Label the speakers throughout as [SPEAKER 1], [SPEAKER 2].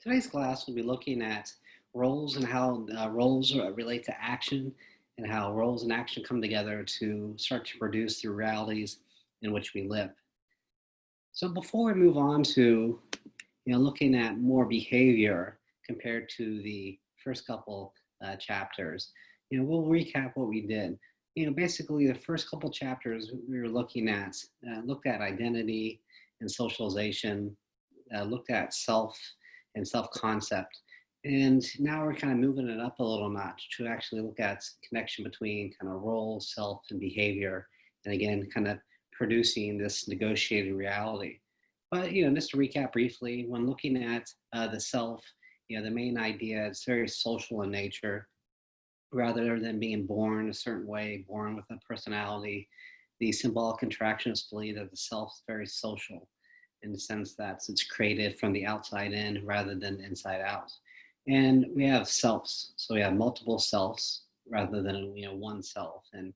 [SPEAKER 1] Today's class will be looking at roles and how roles relate to action and how roles and action come together to start to produce the realities in which we live. So before we move on to looking at more behavior compared to the first couple chapters, we'll recap what we did. Basically the first couple chapters we were looking at looked at identity and socialization, looked at self and self-concept. And now we're kind of moving it up a little notch to actually look at connection between kind of role, self, and behavior. And again, kind of producing this negotiated reality. But, just to recap briefly, when looking at the self, the main idea is very social in nature. Rather than being born a certain way, born with a personality, the symbolic contractionists believe that the self is very social in the sense that it's created from the outside in rather than inside out. And we have selves, so we have multiple selves rather than one self. And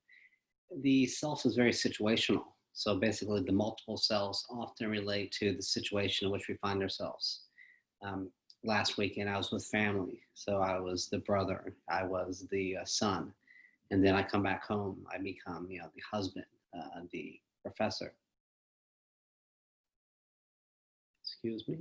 [SPEAKER 1] the self is very situational. So basically, the multiple selves often relate to the situation in which we find ourselves. Um, Last weekend, I was with family, so I was the brother, I was the son, and then I come back home, I become the husband, the professor. Excuse me.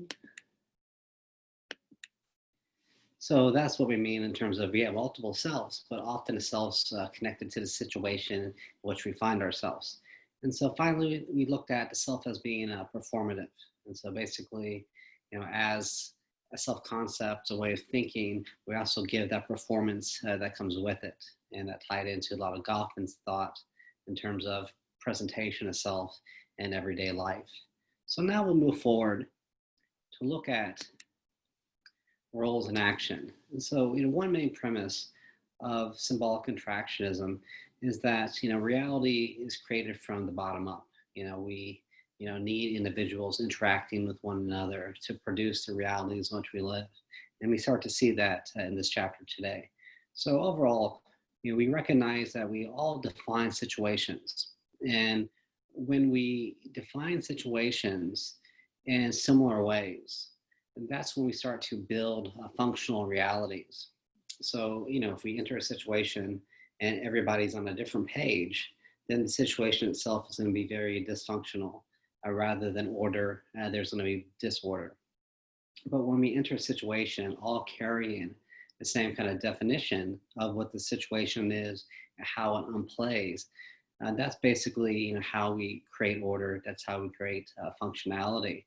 [SPEAKER 1] So that's what we mean in terms of, multiple selves, but often the selves connected to the situation in which we find ourselves. And so finally, we looked at the self as being performative. And so basically, as a self-concept, a way of thinking, we also give that performance that comes with it. And that tied into a lot of Goffman's thought in terms of presentation of self in everyday life. So now we'll move forward to look at roles in action. And so, one main premise of symbolic contractionism is that, reality is created from the bottom up. We, need individuals interacting with one another to produce the realities in which we live. And we start to see that in this chapter today. So overall, we recognize that we all define situations. And when we define situations in similar ways, and that's when we start to build functional realities. So, if we enter a situation and everybody's on a different page, then the situation itself is going to be very dysfunctional. Rather than order, there's going to be disorder. But when we enter a situation all carrying the same kind of definition of what the situation is and how it unplays, that's basically how we create order. That's how we create functionality.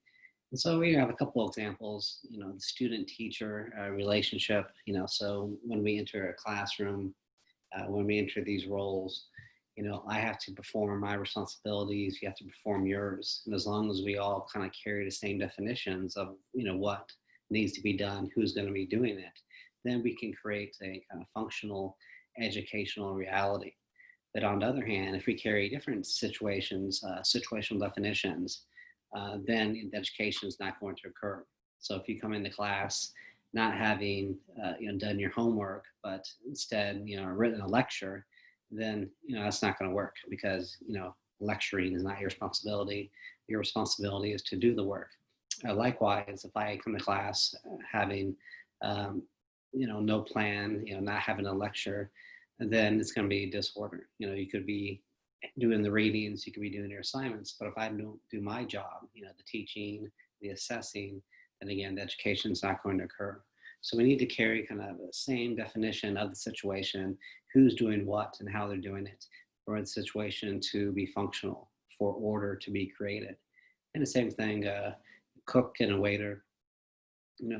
[SPEAKER 1] And so we have a couple of examples, the student-teacher relationship, so when we enter a classroom, when we enter these roles, I have to perform my responsibilities, you have to perform yours. And as long as we all kind of carry the same definitions of, what needs to be done, who's going to be doing it, then we can create a kind of functional educational reality. But on the other hand, if we carry different situations, situational definitions, then the education is not going to occur. So if you come into class not having done your homework, but instead written a lecture, then that's not going to work because lecturing is not your responsibility. Your responsibility is to do the work. Likewise, if I come to class having no plan, not having a lecture, then it's going to be disorder. You could be doing the readings, you could be doing your assignments, but if I don't do my job, the teaching, the assessing, then again, the education is not going to occur. So we need to carry kind of the same definition of the situation, who's doing what and how they're doing it, for the situation to be functional, for order to be created. And the same thing, cook and a waiter,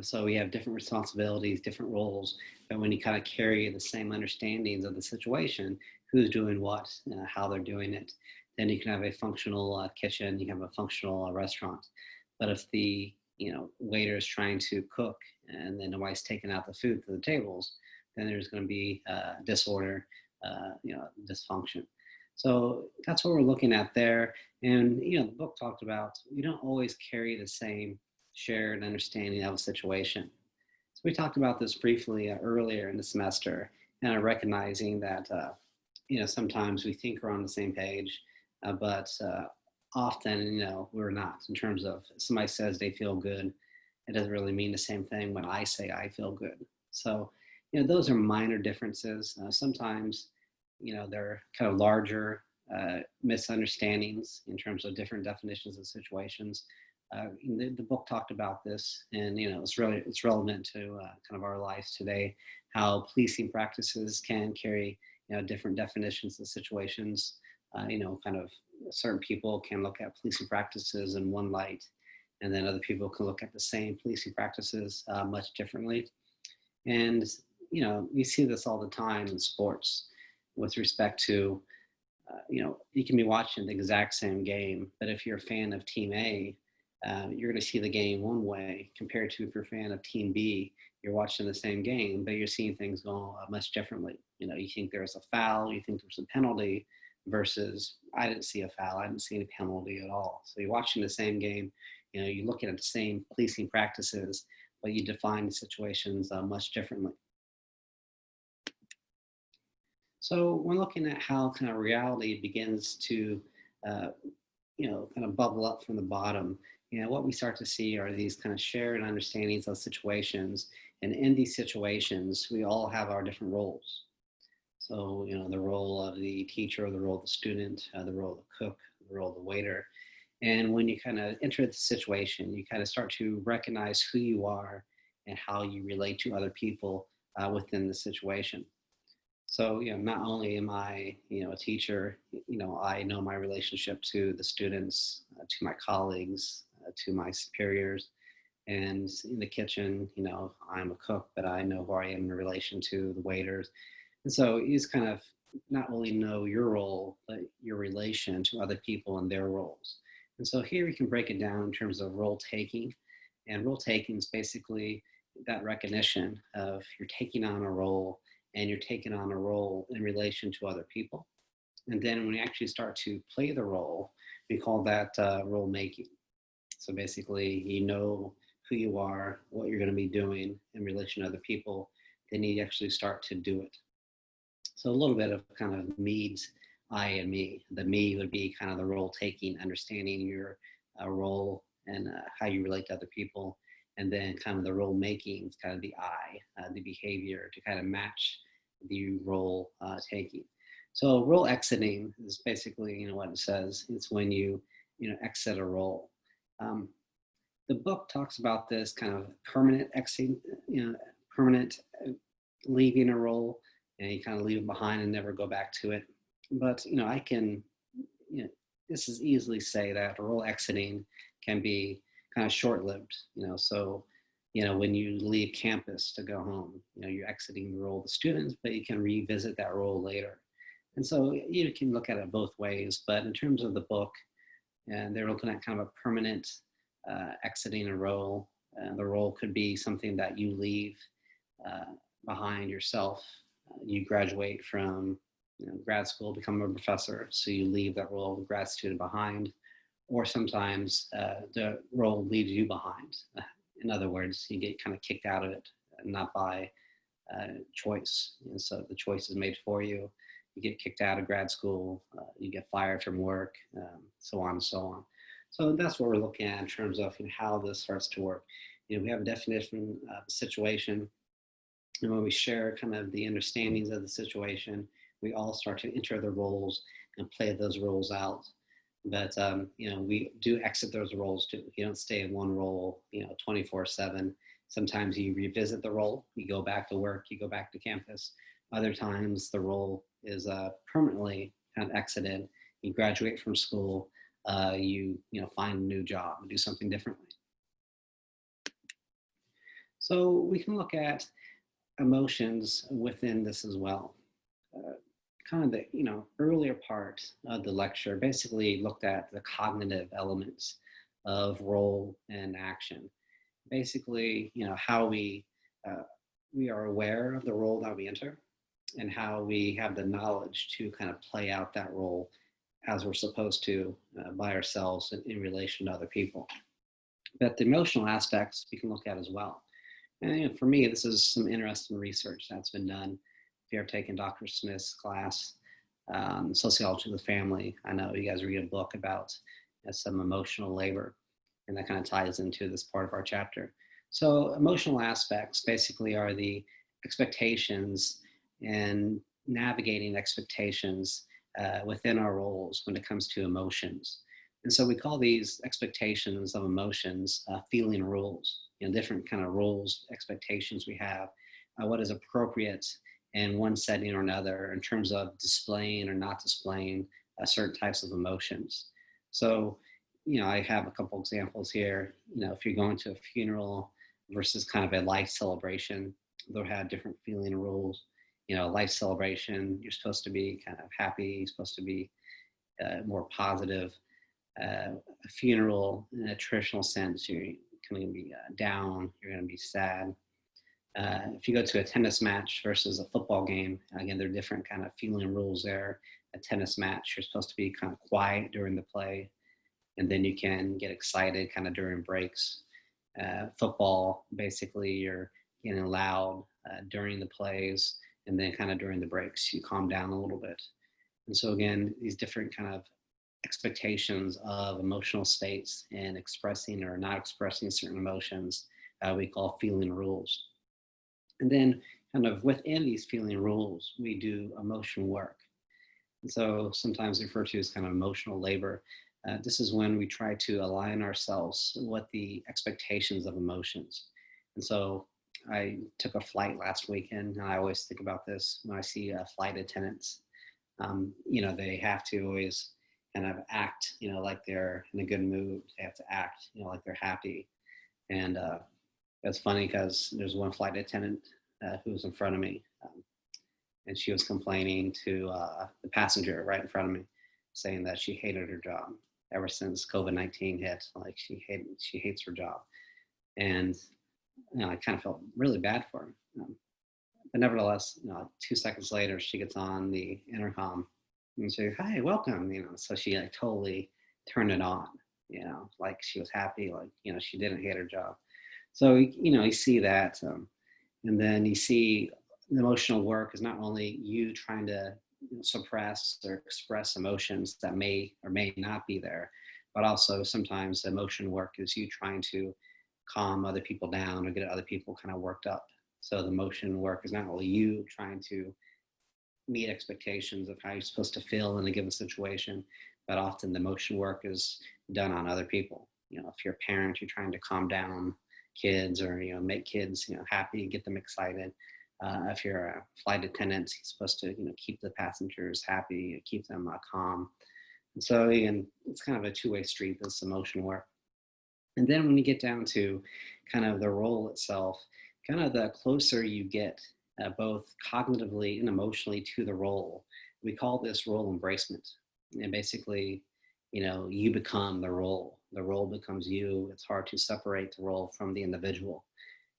[SPEAKER 1] so we have different responsibilities, different roles, but when you kind of carry the same understandings of the situation, who's doing what, how they're doing it, then you can have a functional kitchen, you can have a functional restaurant. But if the waiter is trying to cook and then the wife's taking out the food to the tables, then there's going to be disorder, dysfunction. So that's what we're looking at there. And the book talked about we don't always carry the same shared understanding of a situation. So we talked about this briefly earlier in the semester, and recognizing that sometimes we think we're on the same page, but often we're not. In terms of somebody says they feel good, It doesn't really mean the same thing when I say I feel good. So, those are minor differences. Sometimes, they're kind of larger misunderstandings in terms of different definitions of situations. The book talked about this, and it's relevant to kind of our lives today. How policing practices can carry different definitions of situations. Kind of certain people can look at policing practices in one light, and then other people can look at the same policing practices much differently. And we see this all the time in sports with respect to you can be watching the exact same game, but if you're a fan of Team A, you're going to see the game one way compared to if you're a fan of Team B. You're watching the same game, but you're seeing things go much differently. You think there's a foul, you think there's a penalty, versus I didn't see a foul, I didn't see any penalty at all. So you're watching the same game, you're looking at the same policing practices, but you define the situations much differently. So when looking at how kind of reality begins to, uh, kind of bubble up from the bottom, what we start to see are these kind of shared understandings of situations. And in these situations, we all have our different roles. So, the role of the teacher, the role of the student, the role of the cook, the role of the waiter. And when you kind of enter the situation, you kind of start to recognize who you are and how you relate to other people within the situation. So, not only am I, a teacher, I know my relationship to the students, to my colleagues, to my superiors, and in the kitchen, I'm a cook, but I know who I am in relation to the waiters. And so you just kind of not only know your role, but your relation to other people and their roles. And so here we can break it down in terms of role taking. And role taking is basically that recognition of you're taking on a role, and you're taking on a role in relation to other people. And then when you actually start to play the role, we call that role making. So basically, you know who you are, what you're going to be doing in relation to other people, then you actually start to do it. So a little bit of kind of Mead's I and me. The me would be kind of the role taking, understanding your role and how you relate to other people. And then kind of the role making is kind of the I, the behavior to kind of match the role taking. So role exiting is basically, what it says. It's when you exit a role. The book talks about this kind of permanent exit, permanent leaving a role, and you kind of leave it behind and never go back to it. But I can, this is easily say that role exiting can be kind of short-lived. So when you leave campus to go home, you're exiting the role of the students, but you can revisit that role later. And so you can look at it both ways. But in terms of the book, and they're looking at kind of a permanent exiting a role. The role could be something that you leave behind yourself. You graduate from grad school, become a professor, so you leave that role of grad student behind, or sometimes the role leaves you behind. In other words, you get kind of kicked out of it, not by choice. And so the choice is made for you. You get kicked out of grad school, you get fired from work, so on and so on. So that's what we're looking at in terms of how this starts to work. We have a definition of the situation, and when we share kind of the understandings of the situation, we all start to enter the roles and play those roles out. But we do exit those roles too. You don't stay in one role 24/7. Sometimes you revisit the role, you go back to work, you go back to campus. Other times the role is permanently kind of exited. You graduate from school, you find a new job, do something differently. So we can look at emotions within this as well. Kind of the earlier part of the lecture basically looked at the cognitive elements of role and action. Basically, how we are aware of the role that we enter, and how we have the knowledge to kind of play out that role as we're supposed to by ourselves in relation to other people. But the emotional aspects we can look at as well. And for me, this is some interesting research that's been done. If you're taking Dr. Smith's class, Sociology of the Family, I know you guys read a book about some emotional labor, and that kind of ties into this part of our chapter. So emotional aspects basically are the expectations and navigating expectations within our roles when it comes to emotions. And so we call these expectations of emotions feeling rules, different kind of rules, expectations we have, what is appropriate in one setting or another in terms of displaying or not displaying certain types of emotions. So, I have a couple examples here. If you're going to a funeral, versus kind of a life celebration. They'll have different feeling rules. Life celebration, you're supposed to be kind of happy, you're supposed to be more positive. A funeral, in a traditional sense, you're going to be down, you're going to be sad. If you go to a tennis match versus a football game, again, there are different kind of feeling rules there. A tennis match, you're supposed to be kind of quiet during the play, and then you can get excited kind of during breaks. Football, basically, you're getting loud during the plays, and then kind of during the breaks, you calm down a little bit. And so, again, these different kind of expectations of emotional states and expressing or not expressing certain emotions, we call feeling rules. And then, kind of within these feeling rules, we do emotion work. And so sometimes referred to as kind of emotional labor. This is when we try to align ourselves with the expectations of emotions. And so I took a flight last weekend, and I always think about this when I see flight attendants. They have to always kind of act, like they're in a good mood. They have to act, like they're happy. And it's funny because there's one flight attendant who was in front of me. And she was complaining to the passenger right in front of me, saying that she hated her job ever since COVID-19 hit. Like she hates her job, and I kind of felt really bad for her. But nevertheless, 2 seconds later, she gets on the intercom and she, "Hi, welcome." So she like totally turned it on. Like she was happy. Like she didn't hate her job. So you see that, and then you see the emotional work is not only you trying to suppress or express emotions that may or may not be there, but also sometimes emotion work is you trying to calm other people down or get other people kind of worked up. So the emotion work is not only you trying to meet expectations of how you're supposed to feel in a given situation, but often the emotion work is done on other people. If you're a parent, you're trying to calm down kids or make kids happy, get them excited. If you're a flight attendant, you're supposed to keep the passengers happy, keep them calm. And so again, it's kind of a two-way street, this emotion work. And then when you get down to kind of the role itself, kind of the closer you get both cognitively and emotionally to the role, we call this role embracement. And basically, you become the role. The role becomes you. It's hard to separate the role from the individual.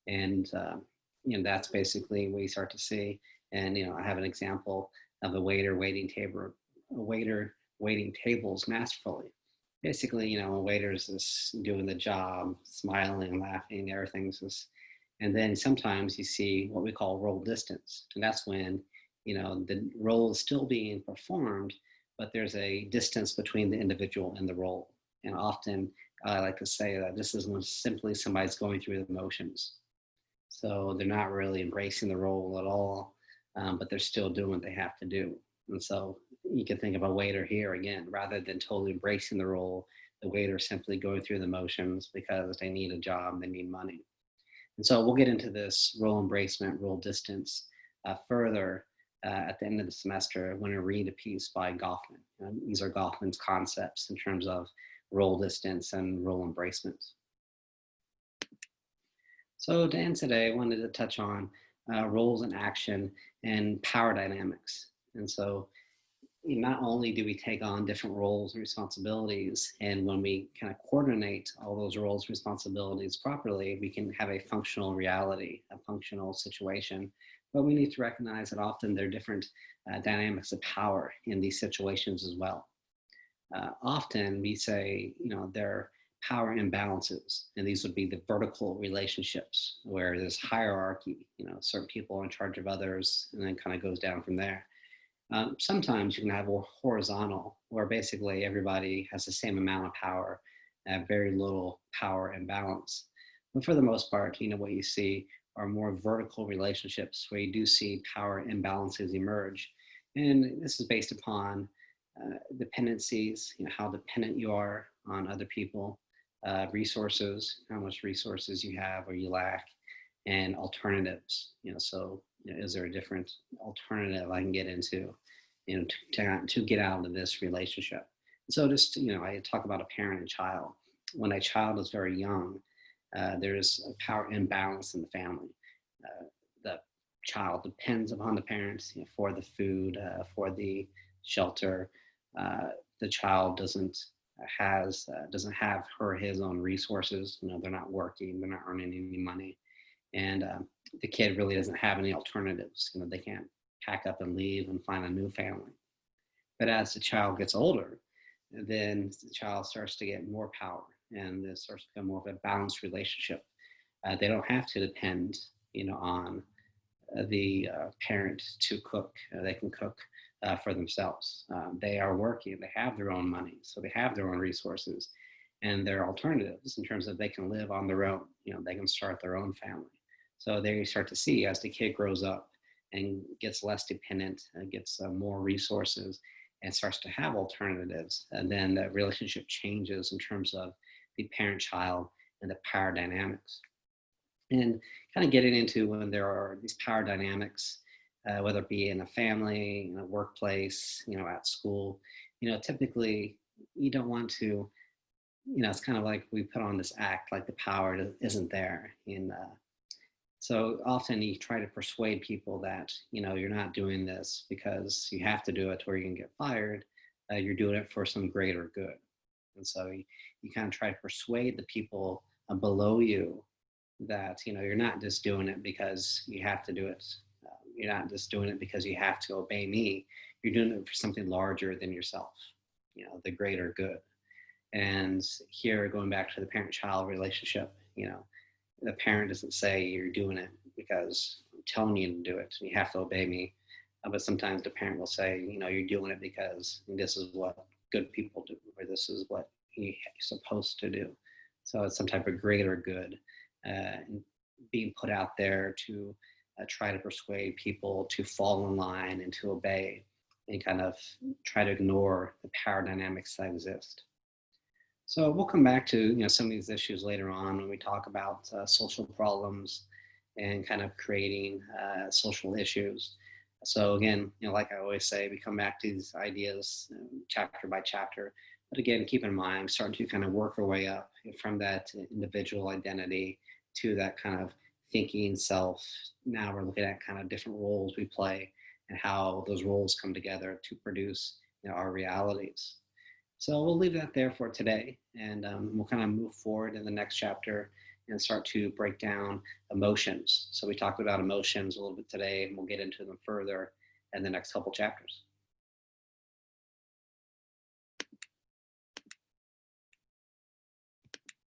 [SPEAKER 1] And that's basically what you start to see. And I have an example of a waiter waiting tables masterfully. Basically, a waiter's just doing the job, smiling, laughing, everything's just. And then sometimes you see what we call role distance, and that's when the role is still being performed, but there's a distance between the individual and the role. And often I like to say that this is when simply somebody's going through the motions. So they're not really embracing the role at all, but they're still doing what they have to do. And so you can think of a waiter here again, rather than totally embracing the role, the waiter is simply going through the motions because they need a job, they need money. And so we'll get into this role embracement, role distance further at the end of the semester when I read a piece by Goffman. These are Goffman's concepts in terms of role distance and role embracement. So to end today, I wanted to touch on roles in action and power dynamics. And so not only do we take on different roles and responsibilities, and when we kind of coordinate all those roles and responsibilities properly, we can have a functional reality, a functional situation. But we need to recognize that often there are different dynamics of power in these situations as well. Often we say, there are power imbalances, and these would be the vertical relationships where there's hierarchy, certain people are in charge of others, and then kind of goes down from there. Sometimes you can have a horizontal where basically everybody has the same amount of power, very little power imbalance. But for the most part, what you see are more vertical relationships where you do see power imbalances emerge. And this is based upon dependencies, how dependent you are on other people, resources, how much resources you have or you lack, and alternatives. So is there a different alternative I can get into, to get out of this relationship? So just, I talk about a parent and child. When a child is very young, there's a power imbalance in the family. The child depends upon the parents, for the food, for the shelter. Uh, the child doesn't have her or his own resources. They're not working, they're not earning any money, and the kid really doesn't have any alternatives. They can't pack up and leave and find a new family. But as the child gets older, then the child starts to get more power, and it starts to become more of a balanced relationship. They don't have to depend, on the parent to cook. They can cook for themselves. They are working. They have their own money, so they have their own resources, and their alternatives in terms of they can live on their own. They can start their own family. So there you start to see as the kid grows up and gets less dependent, and gets more resources, and starts to have alternatives, and then the relationship changes in terms of the parent-child and the power dynamics. And kind of getting into when there are these power dynamics, whether it be in a family, in a workplace, at school, typically you don't want to, it's kind of like we put on this act like the power isn't there. So often you try to persuade people that, you're not doing this because you have to do it or you can get fired. You're doing it for some greater good. And so you kind of try to persuade the people below you that, you're not just doing it because you have to do it. You're not just doing it because you have to obey me. You're doing it for something larger than yourself, the greater good. And here, going back to the parent-child relationship, the parent doesn't say you're doing it because I'm telling you to do it. You have to obey me. But sometimes the parent will say, you're doing it because this is what good people do, or this is what you're supposed to do. So it's some type of greater good being put out there to try to persuade people to fall in line and to obey, and kind of try to ignore the power dynamics that exist. So we'll come back to some of these issues later on when we talk about social problems and kind of creating social issues. So again, like I always say, we come back to these ideas chapter by chapter. But again, keep in mind, starting to kind of work our way up from that individual identity to that kind of thinking self. Now we're looking at kind of different roles we play and how those roles come together to produce our realities. So we'll leave that there for today, and we'll kind of move forward in the next chapter and start to break down emotions. So we talked about emotions a little bit today, and we'll get into them further in the next couple chapters.